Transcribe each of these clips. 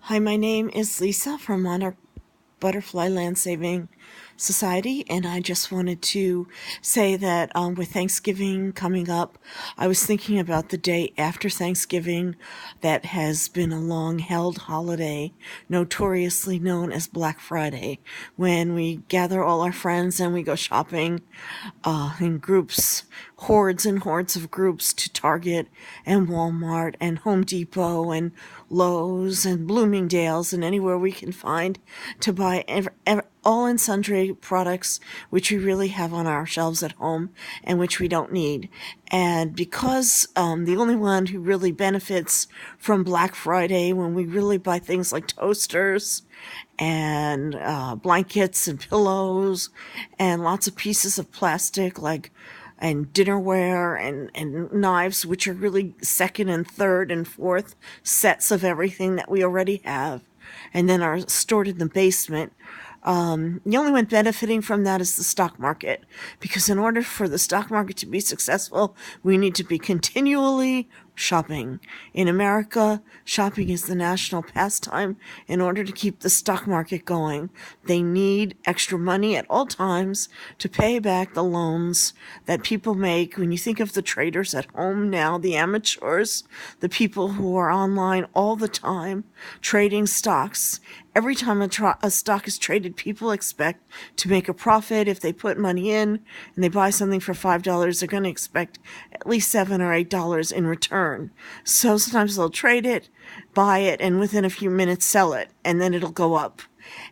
Hi, my name is Lisa from Monarch Butterfly Land Saving Society, and I just wanted to say that with Thanksgiving coming up, I was thinking about the day after Thanksgiving that has been a long-held holiday, notoriously known as Black Friday, when we gather all our friends and we go shopping in groups, hordes and hordes of groups to Target and Walmart and Home Depot and Lowe's and Bloomingdale's and anywhere we can find to buy all and sundry products which we really have on our shelves at home and which we don't need. And because the only one who really benefits from Black Friday, when we really buy things like toasters and blankets and pillows and lots of pieces of plastic like and dinnerware and knives, which are really second and third and fourth sets of everything that we already have and then are stored in the basement. The only one benefiting from that is the stock market, because in order for the stock market to be successful, we need to be continually shopping. In America, shopping is the national pastime. In order to keep the stock market going, they need extra money at all times to pay back the loans that people make. When you think of the traders at home now, the amateurs, the people who are online all the time trading stocks, every time a stock is traded, people expect to make a profit. If they put money in and they buy something for $5, they're going to expect at least $7 or $8 in return. So sometimes they'll trade it, buy it, and within a few minutes sell it, and then it'll go up.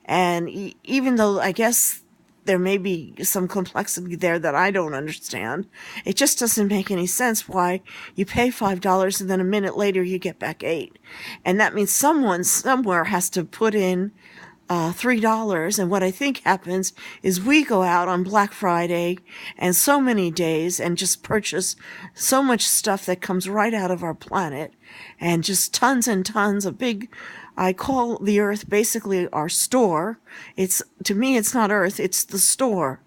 And even though I guess there may be some complexity there that I don't understand, it just doesn't make any sense why you pay $5 and then a minute later you get back 8. And that means someone somewhere has to put in $3. And what I think happens is we go out on Black Friday and so many days and just purchase so much stuff that comes right out of our planet, and just tons and tons of I call the earth basically our store. To me, it's not earth, it's the store.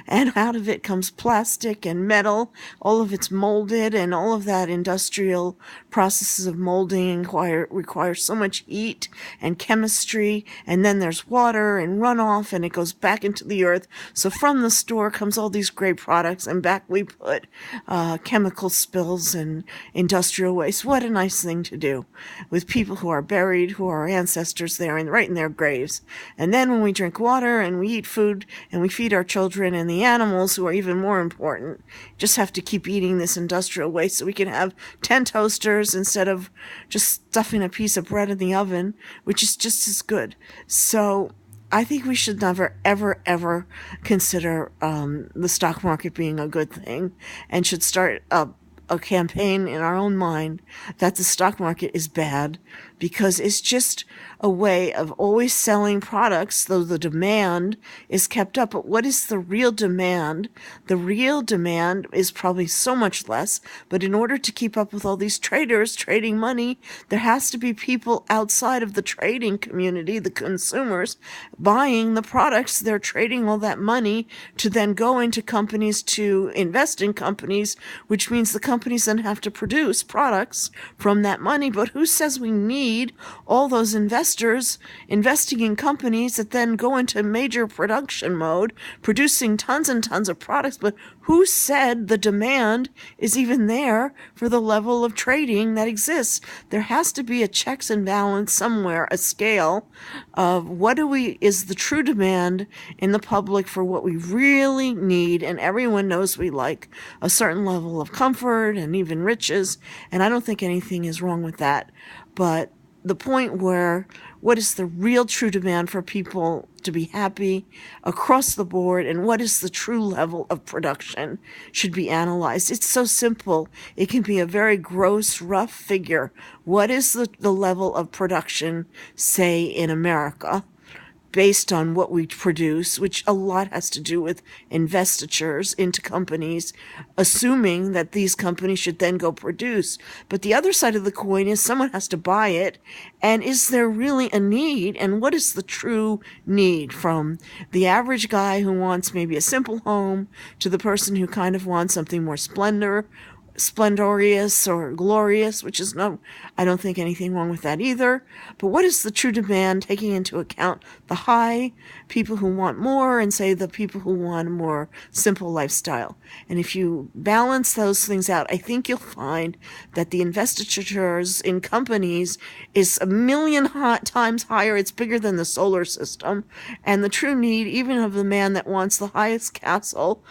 And out of it comes plastic and metal. All of it's molded, and all of that industrial processes of molding require so much heat and chemistry. And then there's water and runoff, and it goes back into the earth. So from the store comes all these great products, and back we put chemical spills and industrial waste. What a nice thing to do with people who are buried, who are our ancestors there and right in their graves. And then when we drink water and we eat food and we feed our children and the animals, who are even more important, just have to keep eating this industrial waste so we can have 10 toasters instead of just stuffing a piece of bread in the oven, which is just as good. So I think we should never, ever, ever consider the stock market being a good thing, and should start a campaign in our own mind that the stock market is bad, because it's just a way of always selling products, though the demand is kept up. But what is the real demand? The real demand is probably so much less, but in order to keep up with all these traders trading money, there has to be people outside of the trading community, the consumers, buying the products. They're trading all that money to then go into companies to invest in companies, which means the companies then have to produce products from that money. But who says we need all those investors investing in companies that then go into major production mode, producing tons and tons of products? But who said the demand is even there for the level of trading that exists? There has to be a checks and balance somewhere, a scale of what is the true demand in the public for what we really need. And everyone knows we like a certain level of comfort and even riches, and I don't think anything is wrong with that. But the point where what is the real true demand for people to be happy across the board, and what is the true level of production, should be analyzed. It's so simple. It can be a very gross, rough figure. What is the level of production, say, in America, based on what we produce, which a lot has to do with investitures into companies, assuming that these companies should then go produce. But the other side of the coin is someone has to buy it, and is there really a need? And what is the true need, from the average guy who wants maybe a simple home to the person who kind of wants something more splendorous or glorious, which is no, I don't think anything wrong with that either. But what is the true demand, taking into account the high, people who want more, and say the people who want a more simple lifestyle? And if you balance those things out, I think you'll find that the investitures in companies is a million times higher. It's bigger than the solar system. And the true need, even of the man that wants the highest castle,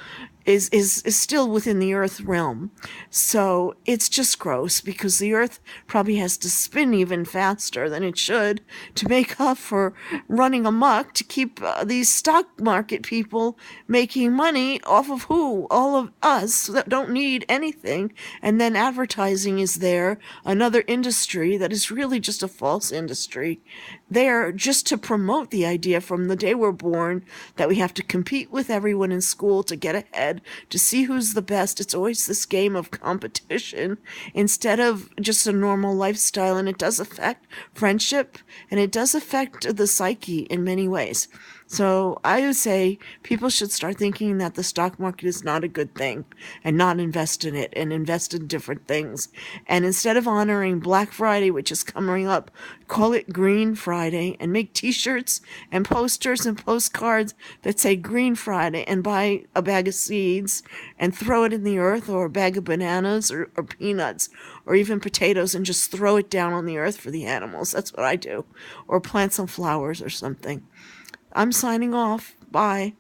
is still within the earth realm. So it's just gross because the earth probably has to spin even faster than it should to make up for running amok to keep these stock market people making money off of who? All of us that don't need anything. And then advertising is there, another industry that is really just a false industry, there just to promote the idea from the day we're born that we have to compete with everyone in school to get ahead, to see who's the best. It's always this game of competition instead of just a normal lifestyle. And it does affect friendship, and it does affect the psyche in many ways. So I would say people should start thinking that the stock market is not a good thing and not invest in it and invest in different things. And instead of honoring Black Friday, which is coming up, call it Green Friday and make t-shirts and posters and postcards that say Green Friday, and buy a bag of seeds and throw it in the earth, or a bag of bananas or peanuts or even potatoes, and just throw it down on the earth for the animals. That's what I do. Or plant some flowers or something. I'm signing off. Bye.